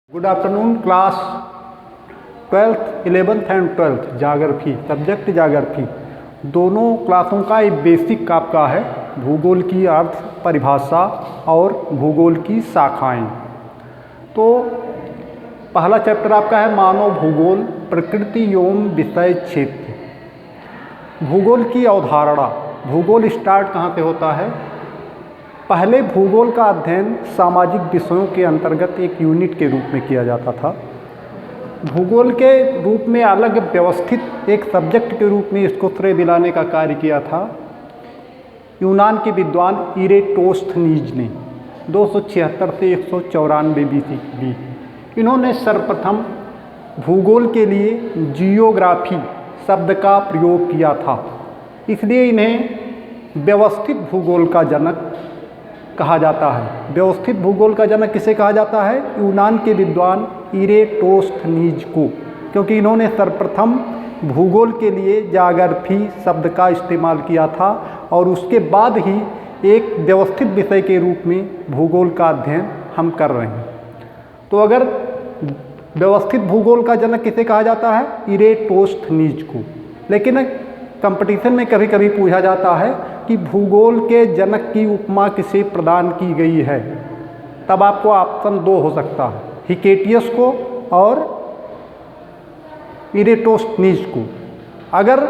Good afternoon class 12th 11th and 12th geography subject geography दोनों क्लासों का एक बेसिक आपका है भूगोल की अर्थ परिभाषा और भूगोल की शाखाएं। तो पहला चैप्टर आपका है मानव भूगोल प्रकृति एवं विषय क्षेत्र। भूगोल की अवधारणा। भूगोल स्टार्ट कहाँ से होता है? पहले भूगोल का अध्ययन सामाजिक विषयों के अंतर्गत एक यूनिट के रूप में किया जाता था। भूगोल के रूप में अलग व्यवस्थित एक सब्जेक्ट के रूप में इसको श्रेय दिलाने का कार्य किया था यूनान के विद्वान इरेटोस्थनीज ने 276 से 194 BC। इन्होंने सर्वप्रथम भूगोल के लिए जियोग्राफी शब्द का प्रयोग किया था, इसलिए इन्हें व्यवस्थित भूगोल का जनक कहा जाता है। व्यवस्थित भूगोल का जनक किसे कहा जाता है? यूनान के विद्वान इरेटोस्थनीज को, क्योंकि इन्होंने सर्वप्रथम भूगोल के लिए ज्योग्राफी शब्द का इस्तेमाल किया था और उसके बाद ही एक व्यवस्थित विषय के रूप में भूगोल का अध्ययन हम कर रहे हैं। तो अगर व्यवस्थित भूगोल का जनक किसे कहा जाता है? इरेटोस्थनीज को। लेकिन कंपटीशन में कभी कभी पूछा जाता है कि भूगोल के जनक की उपमा किसे प्रदान की गई है, तब आपको ऑप्शन 2 हो सकता है, हिकेटियस को और इरेटोस्थनीज को। अगर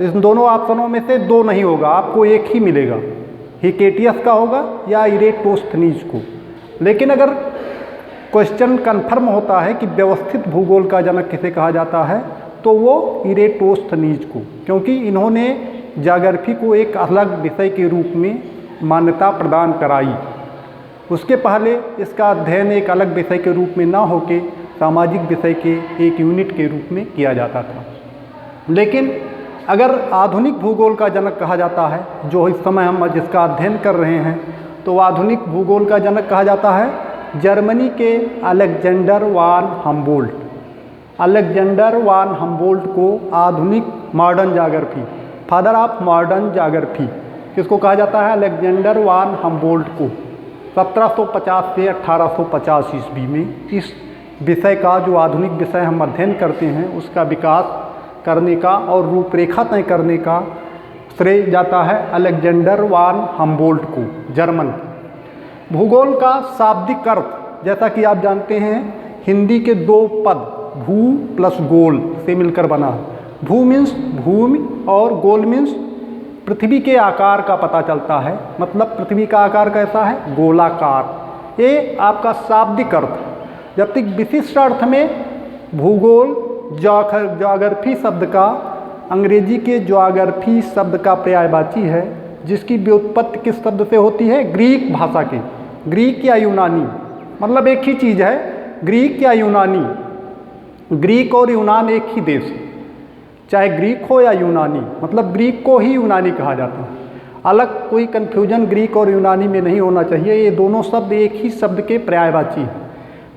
इन दोनों ऑप्शनों में से 2 नहीं होगा, आपको एक ही मिलेगा, हिकेटियस का होगा या इरेटोस्थनीज को। लेकिन अगर क्वेश्चन कन्फर्म होता है कि व्यवस्थित भूगोल का जनक किसे कहा जाता है, तो वो इरेटोस्थनीज को, क्योंकि इन्होंने ज्योग्राफी को एक अलग विषय के रूप में मान्यता प्रदान कराई। उसके पहले इसका अध्ययन एक अलग विषय के रूप में ना होके सामाजिक विषय के एक यूनिट के रूप में किया जाता था। लेकिन अगर आधुनिक भूगोल का जनक कहा जाता है, जो इस समय हम जिसका अध्ययन कर रहे हैं, तो आधुनिक भूगोल का जनक कहा जाता है जर्मनी के अलेक्जेंडर वान हम्बोल्ट। अलेक्जेंडर वान हम्बोल्ट को आधुनिक modern geography, father of modern geography किसको कहा जाता है? अलेक्जेंडर वान हम्बोल्ट को 1750 से 1850 ईस्वी में इस विषय का, जो आधुनिक विषय हम अध्ययन करते हैं, उसका विकास करने का और रूपरेखा तय करने का श्रेय जाता है अलेक्जेंडर वान हम्बोल्ट को, जर्मन। भूगोल का शाब्दिक अर्थ, जैसा कि आप जानते हैं, हिंदी के 2 पद भू प्लस गोल से मिलकर बना है। भू मीन्स भूमि और गोल मीन्स पृथ्वी के आकार का पता चलता है, मतलब पृथ्वी का आकार कैसा है? गोलाकार। ये आपका शाब्दिक अर्थ। जब तक विशिष्ट अर्थ में भूगोल ज्योग्राफी शब्द का, अंग्रेजी के ज्योग्राफी शब्द का पर्यायवाची है, जिसकी व्युत्पत्ति किस शब्द से होती है? ग्रीक भाषा के, ग्रीक या यूनानी, मतलब एक ही चीज़ है, ग्रीक या यूनानी। ग्रीक और यूनान एक ही देश, चाहे ग्रीक हो या यूनानी, मतलब ग्रीक को ही यूनानी कहा जाता है। अलग कोई कन्फ्यूजन ग्रीक और यूनानी में नहीं होना चाहिए, ये दोनों शब्द एक ही शब्द के पर्यायवाची हैं।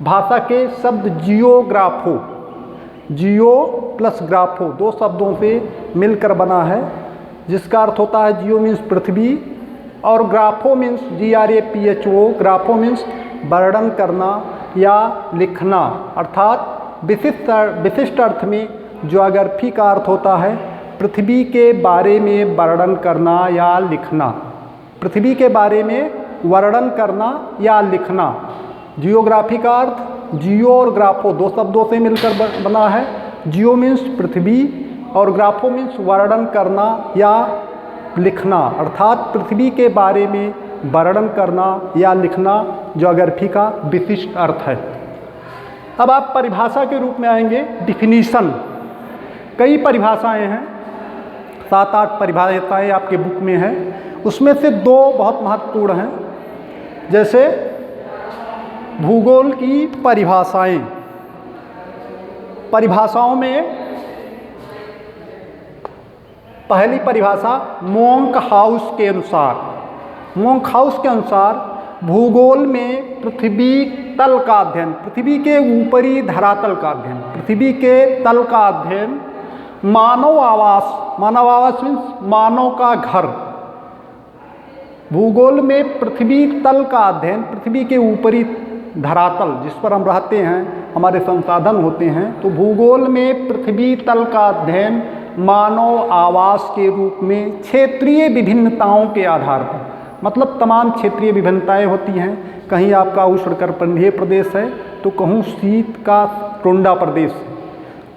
भाषा के शब्द जियोग्राफो, जियो प्लस ग्राफो 2 शब्दों से मिलकर बना है, जिसका अर्थ होता है जियो मीन्स पृथ्वी और ग्राफो मीन्स GRAPHO, ग्राफो मीन्स वर्णन करना या लिखना। अर्थात विशिष्ट अर्थ में ज्योग्राफी का अर्थ होता है पृथ्वी के बारे में वर्णन करना या लिखना, पृथ्वी के बारे में वर्णन करना या लिखना। जियोग्राफी का अर्थ जियो और ग्राफो 2 शब्दों से मिलकर बना है। जियो मीन्स पृथ्वी और ग्राफो मीन्स वर्णन करना या लिखना, अर्थात पृथ्वी के बारे में वर्णन करना या लिखना ज्योग्राफी का विशिष्ट अर्थ है। अब आप परिभाषा के रूप में आएंगे, डिफिनीशन। कई परिभाषाएं हैं, 7-8 परिभाषाएं आपके बुक में हैं, उसमें से 2 बहुत महत्वपूर्ण हैं। जैसे भूगोल की परिभाषाएं, परिभाषाओं में पहली परिभाषा मोंक हाउस के अनुसार, मोंक हाउस के अनुसार भूगोल में पृथ्वी तल का अध्ययन, पृथ्वी के ऊपरी धरातल का अध्ययन, पृथ्वी के तल का अध्ययन, मानव आवास, मानव आवास मीन्स मानव का घर। भूगोल में पृथ्वी तल का अध्ययन, पृथ्वी के ऊपरी धरातल जिस पर हम रहते हैं, हमारे संसाधन होते हैं, तो भूगोल में पृथ्वी तल का अध्ययन मानव आवास के रूप में क्षेत्रीय विभिन्नताओं के आधार पर, मतलब तमाम क्षेत्रीय विभिन्नताएं होती हैं। कहीं आपका उष्णकटिबंधीय प्रदेश है तो कहूँ शीत का टुंडा प्रदेश है,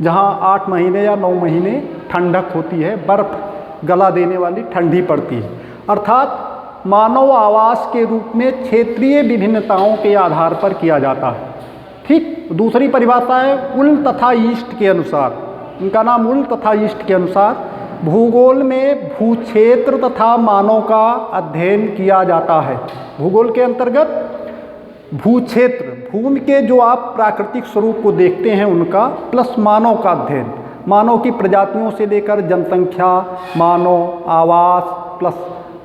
जहाँ 8 महीने या 9 महीने ठंडक होती है, बर्फ़ गला देने वाली ठंडी पड़ती है। अर्थात मानव आवास के रूप में क्षेत्रीय विभिन्नताओं के आधार पर किया जाता है। ठीक, दूसरी परिभाषा है उल तथा ईस्ट के अनुसार, इनका नाम उल तथा ईस्ट के अनुसार भूगोल में भूक्षेत्र तथा मानव का अध्ययन किया जाता है। भूगोल के अंतर्गत भूक्षेत्र, भूमि के जो आप प्राकृतिक स्वरूप को देखते हैं उनका, प्लस मानव का अध्ययन, मानव की प्रजातियों से लेकर जनसंख्या, मानव आवास, प्लस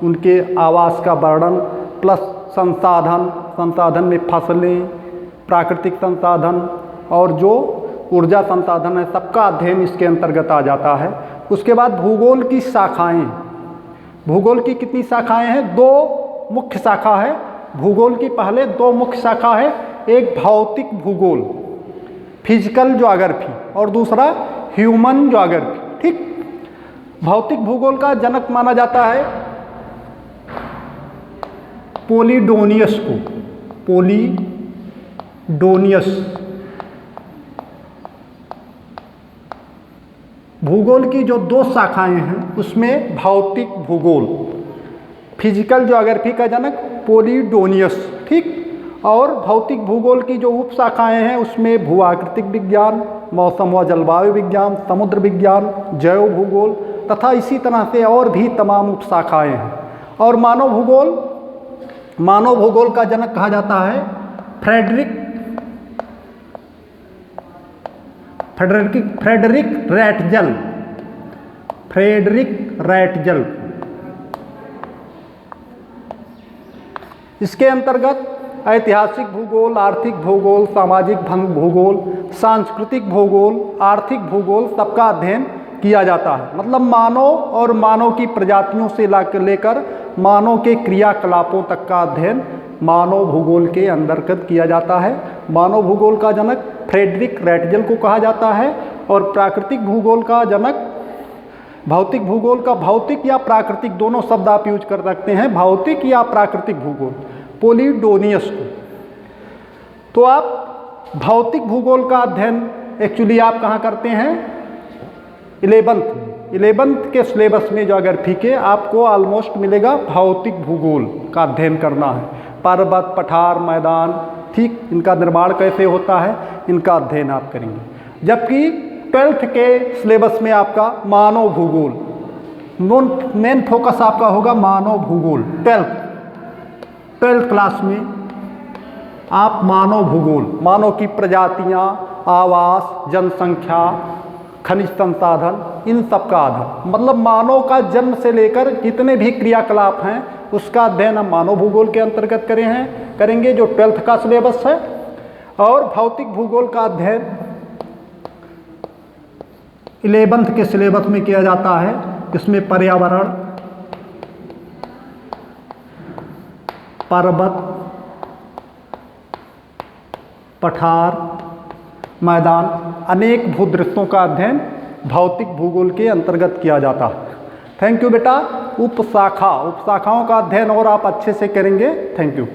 उनके आवास का वर्णन, प्लस संसाधन, संसाधन में फसलें, प्राकृतिक संसाधन और जो ऊर्जा संसाधन है, सबका अध्ययन इसके अंतर्गत आ जाता है। उसके बाद भूगोल की शाखाएं, भूगोल की कितनी शाखाएं हैं? 2 मुख्य शाखा है भूगोल की। पहले 2 मुख्य शाखा है, एक भौतिक भूगोल फिजिकल ज्योग्राफी और दूसरा ह्यूमन ज्योग्राफी। ठीक, भौतिक भूगोल का जनक माना जाता है पोलिडोनियस को, पोलिडोनियस। भूगोल की जो 2 शाखाएं हैं उसमें भौतिक भूगोल, फिजिकल ज्योग्राफी का जनक पोलिडोनियस। ठीक, और भौतिक भूगोल की जो उप शाखाएँ हैं उसमें भूआकृतिक विज्ञान, मौसम व जलवायु विज्ञान, समुद्र विज्ञान, जैव भूगोल तथा इसी तरह से और भी तमाम उप शाखाएँ हैं। और मानव भूगोल, मानव भूगोल का जनक कहा जाता है फ्रेडरिक रैटजल, फ्रेडरिक रैटजल। इसके अंतर्गत ऐतिहासिक भूगोल, आर्थिक भूगोल, सामाजिक भूगोल, सांस्कृतिक भूगोल, आर्थिक भूगोल सबका अध्ययन किया जाता है। मतलब मानव और मानव की प्रजातियों से लेकर मानव के क्रियाकलापों तक का अध्ययन मानव भूगोल के अंतर्गत किया जाता है। मानव भूगोल का जनक फ्रेडरिक रैटजल को कहा जाता है और प्राकृतिक भूगोल का जनक, भौतिक भूगोल का भौतिक या प्राकृतिक दोनों शब्द आप यूज कर सकते हैं, भौतिक या प्राकृतिक भूगोल, पोलिडोनियस को। तो आप भौतिक भूगोल का अध्ययन एक्चुअली आप कहाँ करते हैं? 11th के सिलेबस में ज्योग्राफी के आपको ऑलमोस्ट मिलेगा भौतिक भूगोल का अध्ययन करना है। पर्वत, पठार, मैदान, ठीक, इनका निर्माण कैसे होता है, इनका अध्ययन आप करेंगे। जबकि 12th के सिलेबस में आपका मानव भूगोल, मेन फोकस आपका होगा मानव भूगोल। 12th क्लास में आप मानव भूगोल, मानव की प्रजातियां, आवास, जनसंख्या, खनिज संसाधन, इन सब का अध्ययन, मतलब मानव का जन्म से लेकर जितने भी क्रियाकलाप हैं उसका अध्ययन हम मानव भूगोल के अंतर्गत करेंगे जो 12th का सिलेबस है। और भौतिक भूगोल का अध्ययन 11th के सिलेबस में किया जाता है। इसमें पर्यावरण, पर्वत, पठार, मैदान, अनेक भूदृश्यों का अध्ययन भौतिक भूगोल के अंतर्गत किया जाता है। थैंक यू बेटा। उपशाखाओं का अध्ययन और आप अच्छे से करेंगे। Thank you.